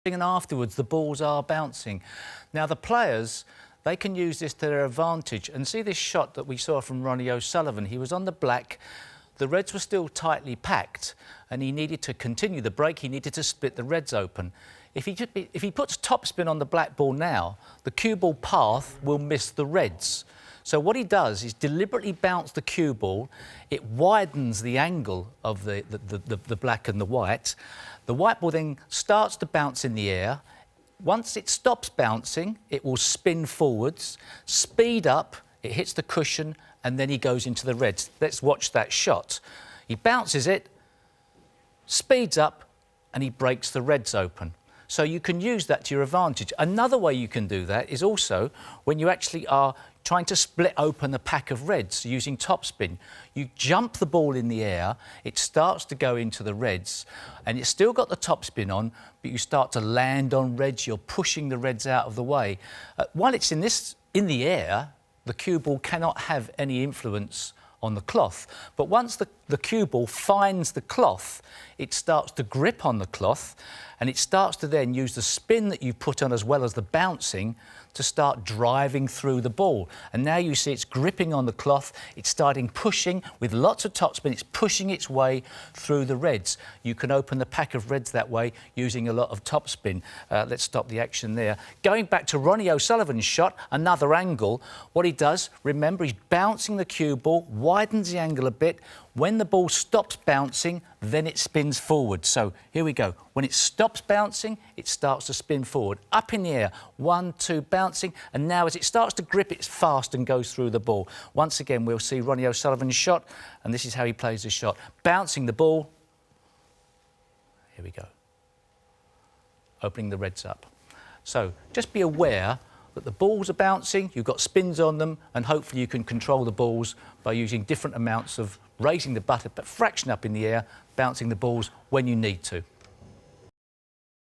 and afterwards the balls are bouncing. Now the players, they can use this to their advantage, and see this shot that we saw from Ronnie O'Sullivan. He was on the black, the reds were still tightly packed, and he needed to continue the break, he needed to split the reds open. If he puts topspin on the black ball now, the cue ball path will miss the reds. So what he does is deliberately bounce the cue ball. It widens the angle of the black and the white. The white ball then starts to bounce in the air. Once it stops bouncing, it will spin forwards, speed up, it hits the cushion, and then he goes into the reds. Let's watch that shot. He bounces it, speeds up, and he breaks the reds open. So you can use that to your advantage. Another way you can do that is also when you actually are trying to split open a pack of reds using topspin. You jump the ball in the air, it starts to go into the reds, and it's still got the topspin on, but you start to land on reds, you're pushing the reds out of the way. While it's in the air, the cue ball cannot have any influence on the cloth. But once the cue ball finds the cloth, it starts to grip on the cloth, and it starts to then use the spin that you put on as well as the bouncing to start driving through the ball. And now you see it's gripping on the cloth, it's starting pushing with lots of topspin, it's pushing its way through the reds. You can open the pack of reds that way using a lot of topspin. Let's stop the action there. Going back to Ronnie O'Sullivan's shot, another angle, what he does, remember, he's bouncing the cue ball, widens the angle a bit. When the ball stops bouncing, then it spins forward. So here we go. When it stops bouncing, it starts to spin forward. Up in the air, 1, 2, bouncing, and now as it starts to grip, it's fast and goes through the ball. Once again, we'll see Ronnie O'Sullivan's shot, and this is how he plays the shot. Bouncing the ball. Here we go. Opening the reds up. So just be aware that the balls are bouncing, you've got spins on them, and hopefully you can control the balls by using different amounts of raising the butt, but fraction up in the air, bouncing the balls when you need to.